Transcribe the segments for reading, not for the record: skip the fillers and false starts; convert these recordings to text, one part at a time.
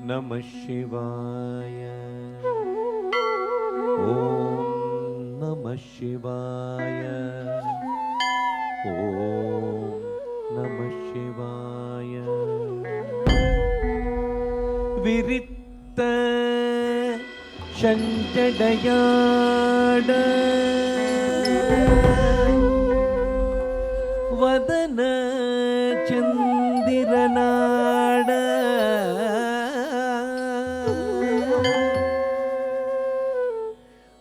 नमः शिवाय। ओम नमः शिवाय। ओम नमः शिवाय। विरिक्त शंजडयाड वदन चंदिरनाड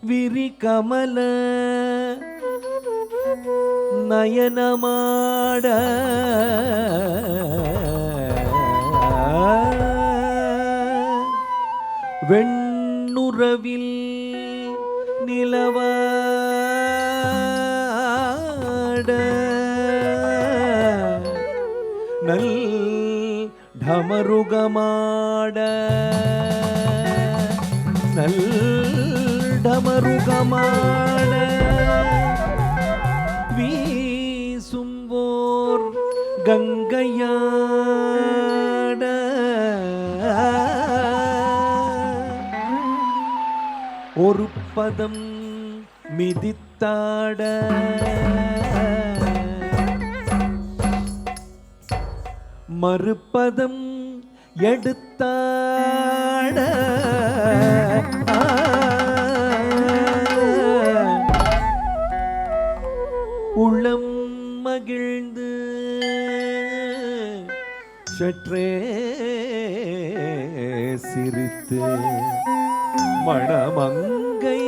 विरिकमल नयनमाड வெண்ணுறவில் நிலவாட நல் ಢಮರುಗಮಾಡ நல் ಢಮರುಗಮಾಡ வீசும்போர் கங்கையாட ஒரு பதம் மிதித்தாட மறுபதம் எடுத்தாட உள்ளம் மகிழ்ந்து சற்றே சிரித்து மணமங்கை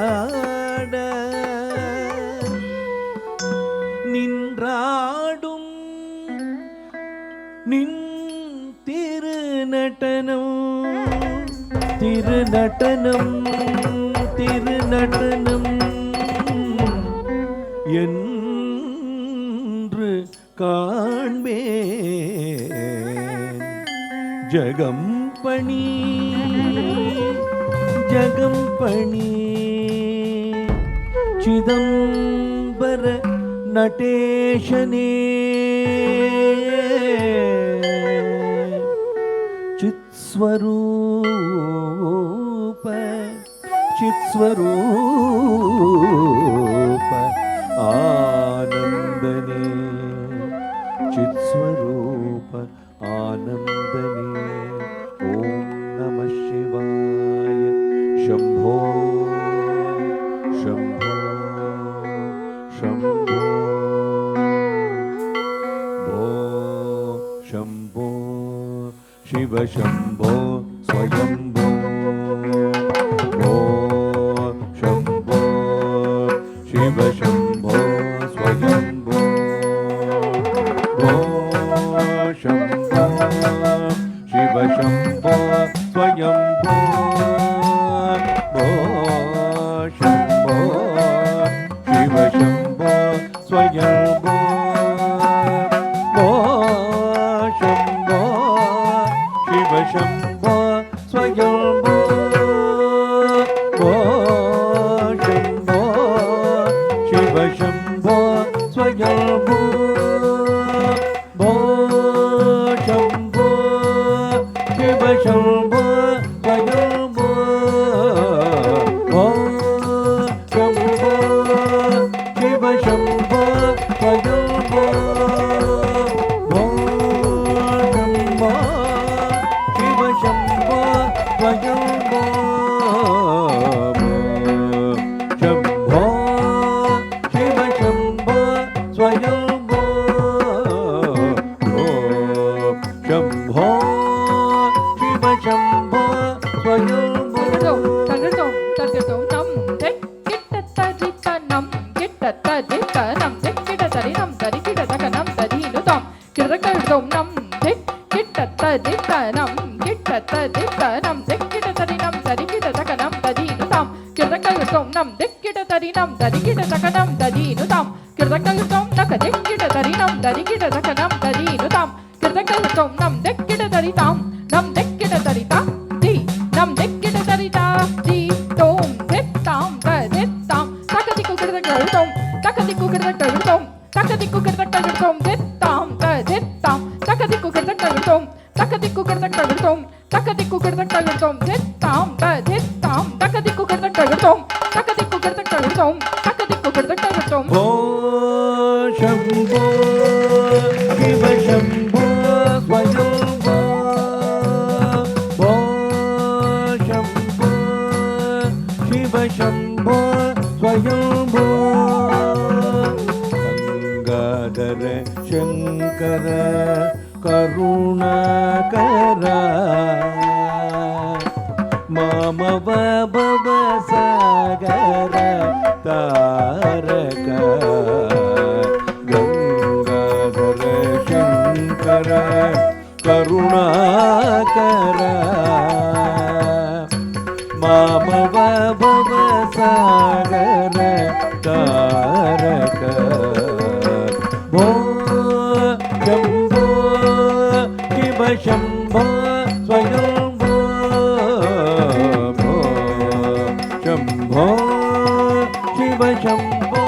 கொண்டாட நின்றாடும் நின் திருநடனம் திருநடனம் திருநடனம் என்று காண்பேன் ஜகம்பணி ஜகம்பணி சிதம்பர நடேசனே ಚಿತ್ಸ್ವರೂಪ ಚಿತ್ಸ್ವರೂಪ ಆನಂದನೇ ಚಿತ್ಸ್ವರೂಪ ಆನಂದನೇ ಓಂ ನಮಃ ಶಿವಾಯ ಶಂಭೋ ಶಂಭೋ ಶಂಭೋ ಭೋ ಶಂಭೋ ಶಿವ ಶಂಭೋ ಸ್ವಯಂಭೋ ಭೋ ಶಂಭೋ ಶಿವ ಶಂಭೋ ಸ್ವಯಂಭೋ ಭೋ ಶಂಭೋ ಶಿವ ಶಂಭೋ ಸ್ವಯಂಭೋ ಭೋ ಶಂಭೋ ಶಿವ ಶಂಭೋ ಸ್ವಯಂಭೋ ಭೋ ಶಂಭೋ ಶಿವ ಶಂಭೋ ಸ್ವಯಂಭೋ ಭೋ ಶಂಭೋ ಶಿವ ಶಂಭೋ ಸ್ವಯಂಭೋ ಭೋ ಶಂಭೋ ಶಿವ ಶಂಭೋ ಸ್ವಯಂಭೋ ಭೋ ಶಂಭೋ ಶಿವ ಶಂಭೋ ಸ್ವಯಂಭೋ ಭೋ ಶಂಭೋ ಶಿವ ಶಂಭೋ ಸ್ವಯಂಭೋ ಶಂಭೋ ಶಿವ ಶಂಭೋ ಸ್ವಯಂಭೋ ಶಂಭೋ ಶಿವ ಶಂಭೋ ಸ್ವಯಂಭೋ தகதோம் தகதோம் நம் தெக்கிட்ட தரித்த நம் கிட்ட தரித்த நம் தெக்கிட்ட தரி நம் தரிக்கிட தக நம் தரினுதாம் கிடக்கதோம் நம் தெக்கிட்ட தரித்த நம் கிட்ட தரித்த நம் தெக்கிட்ட தரி நம் தரிக்கிட தக நம் தரினுதாம் கிடக்கதோம் நம் தெக்கிட்ட தரி நம் தரிக்கிட தக நம் தரினுதாம் கிடக்கதோம் தக தெக்கிட்ட தரி நம் தரிக்கிட தக நம் தரினுதாம் கிடக்கதோம் நம் தெக்கிட்ட தரி தாம் நம் தெக்கிட்ட தரி தாம் தி நம் தெக்கிட்ட தரி தா தி தோம் தெத்தாம் ததெத்தாம் தகதிக்கு கிடக்கதோம் தகதிக்கு கிடக்கதோம் தகதிக்கு கிடக்கதோம் தெத்தாம் ததெத்தாம் தகதிக்கு கிடக்க ಗಂಗಾಧರ ಶಂಕರ ಕರುಣಾಕರ ಮಾಮವ ಭವ ಸಾಗರ ತಾರಕ ಗಂಗಾಧರ ಶಂಕರ ಕರುಣಾಕರ ಮಾಮವ ಭವ ಸಾಗರ ತಾರಕ ಭೋ ಶಂಭೋ ಶಿವ ಶಂಭೋ ಸ್ವಯಂಭೋ ಭೋ ಶಂಭೋ ಶಿವ ಶಂಭೋ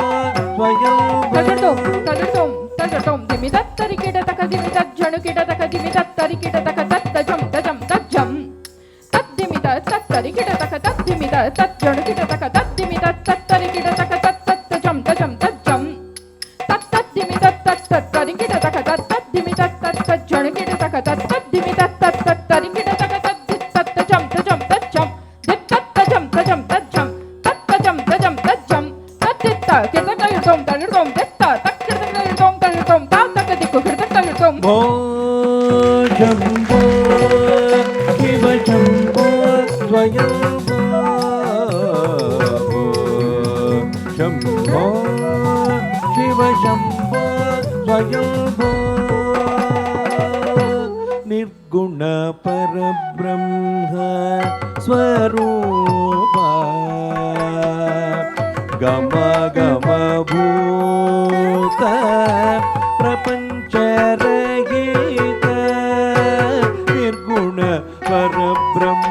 ಸ್ವಯಂಭೋ ತಗಟೋಂ ತಗಟೋಂ ದಿಮಿ ತತ್ತರಿ ಕಿಡ ತಕ ದಿಮಿ ತಜ್ಜಣು ಕಿಡ ತಕ ದಿಮಿ ತತ್ತರಿ ಕಿಡ ತಕ ತತ್ತ ಜಂ ತಜಂ ತಜ್ಜಂ ತದ್ದಿಮಿ ತತ್ತರಿ ಕಿಡ ತಕ ತದ್ದಿಮಿ ತಜ್ಜಣು ಕಿಡ ತಕ ತದ್ದಿಮಿ ತತ್ತರಿ ಕಿಡ ತಕ ತತ್ತ ಜಂ ತಜಂ ತಜ್ಜಂ ತತ್ತದ್ದಿಮಿ ತತ್ತರಿ ಕಿಡ ತಕ ತದ್ದಿಮಿ ತಜ್ಜಣು ಕಿಡ ತಕ ತದ್ದಿಮಿ ತತ್ತರಿ ಕಿಡ ತಕ ತತ್ತ ಜಂ ತಜಂ ತಜ್ಜಂ ತತ್ತ ಜಂ ತಜಂ ತಜ್ಜಂ ತತ್ತ ಜಂ ತಜಂ ತಜ್ಜಂ ತತ್ತಿತ್ತ ಕಿಡತಕಲಿಟೋಂ ತಲಿಟೋಂ ತೆತ್ತ ತಕ್ಕಿಡತಕಲಿಟೋಂ ತಲಿಟೋಂ ತಾತಕ ದಿಕ್ಕು ಕಿಡತಕಲಿಟೋಂ ಭೋ ಶಂಭೋ ಶಿವ ಶಂಭೋ ಸ್ವಯಂಭೋ ಶಂಭೋ ಶಿವ ಶಂಭೋ ಸ್ವಯಂಭೋ ನಿರ್ಗುಣ ಪರಬ್ರಹ್ಮ ಸ್ವರೂಪ ಗಮ ಗಮ ಭೂತ ಪ್ರಪಂಚ ರಹಿತ ನಿರ್ಗುಣ ಪರಬ್ರಹ್ಮ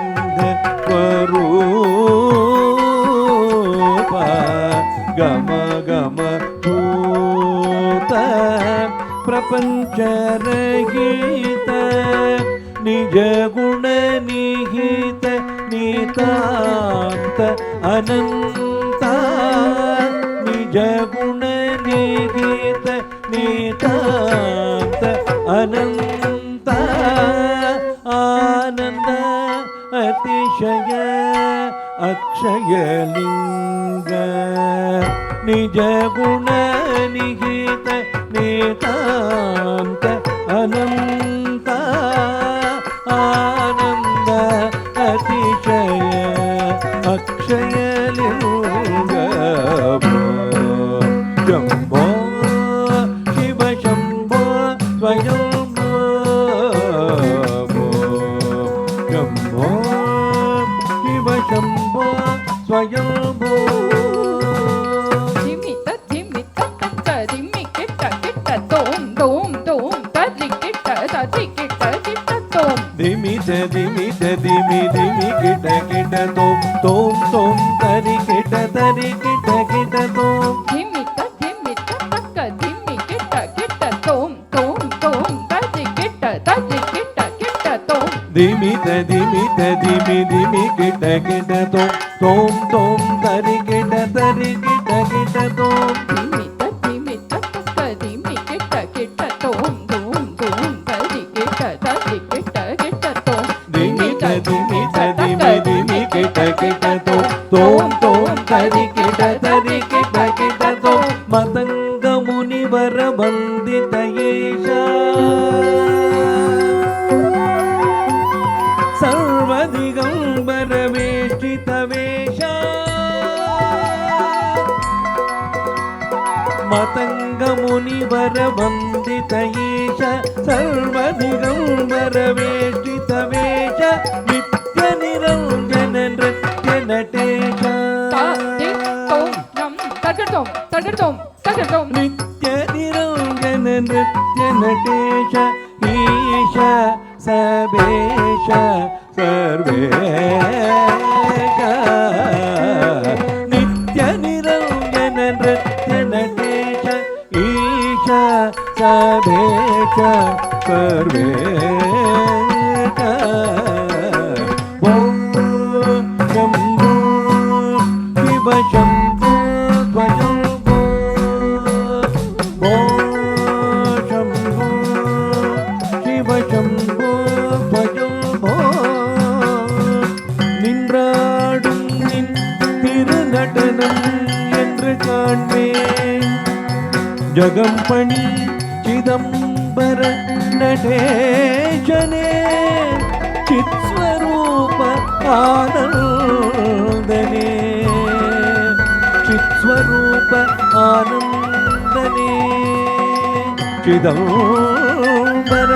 ಸ್ವರೂಪ ಗಮ ಗಮ ಭೂತ ಪ್ರಪಂಚ ರಹಿತ ನಿಜ ಗುಣ ನಿಹಿತ ನಿತಾಂತ ಅನಂತ ನಿಜ ಗುಣ ನಿಹಿತ ನಿತಾಂತ ಅನಂತ ಆನಂದ ಅತಿಶಯ ಅಕ್ಷಯಲಿಂಗ ನಿಜ ಗುಣ ನಿಹಿತ ನಿತಾಂತ ಅನಂತ ಆನಂದ ಅತಿಶಯ ಅಕ್ಷಯಲಿಂಗ ಶಂಭೋ ಶಿವ ಶಂಭೋ ಸ್ವಯಂಭೋ ಶಂಭೋ ಶಿವ ಶಂಭೋ ಸ್ವಯಂಭೋ ದಿಮಿ ತಕ್ಕ ದಿಮಿ ಕಿಟ್ಟ ಕಿಟ್ಟ ತೋಂ ತೋಂ ತೋಂ ತರಿ ಕಿಟ್ಟ ತೋಂ ದಿಮಿತ ದಿಮಿತ ದಿಮಿ ದಿಮಿ ಕಿಟ ಕಿಟ ತೋಂ ತೋಂ ತೋಂ ತರಿ ಕಿಟ ತೋಂ ದಿಮಿ ತಕ್ಕ ದಿಮಿ ಕಿಟ್ಟ ತೋಂ ತೋಂ ತೋಂ ತರಿ ಕಿಟ್ಟ ತೋಂ ದಿಮಿತ ದಿಮಿತ ದಿಮಿ ದಿಮಿ ಕಿಟ ತೋಂ ತೋಂ ತೋಂ ತರಿ ಕಿಟ ತೋಂ ದಿಮಿ ತಕ್ಕ ದಿಮಿ ಕಿಟ್ಟ ತೋಂ ತೋಂ ತೋಂ ತರಿ ಕಿಟ್ಟ ತೋಂ ದಿಮಿತ ದಿಮಿತ ದಿಮಿ ದಿಮಿ ಕಿಟ ತೋಂ ತೋಂ ತೋಂ ತರಿ ಕಿಟ ತೋಂ ಮತಂಗ ಮುನಿವರ ವಂದಿತ ಯೇಷ ಸರ್ವದಿಗಂಬರ ವೇಷ್ಟಿತ ವೇಷ ಮತಂಗ ಮುನಿವರ ವಂದಿತ ಯೇಷ ಸರ್ವದಿಗಂಬರ ವೇಷ್ಟಿತ ವೇಷ ನಿತ್ಯ ನಿರಂಜನ ನೃತ್ಯ ನಟೇಶ ತಗಟೋಂ ನಿತ್ಯ ನಿರಂಜನ ನೃತ್ಯ ನಟೇಶ ಈಶ ಸಬೇಶ ಸರ್ವೇಶ ನಿತ್ಯ ನಿರಂಜನ ನೃತ್ಯ ನಟೇಶ ಈಶ ಸಬೇಶ ಸರ್ವೇಶ ಓಂ ಶಂಭೋ ಶಿವ ಶಂಭೋ ಸ್ವಯಂಭೋ ಓಂ ಶಂಭೋ ಶಿವ ಶಂಭೋ ಸ್ವಯಂಭೋ நின்றாடும் நின் திருநடனம் என்று காண்பேன் जगंपणि चिदंबर नटेशने चित्स्वरूप आनंदने चित्स्वरूप आनंदने चिदंबर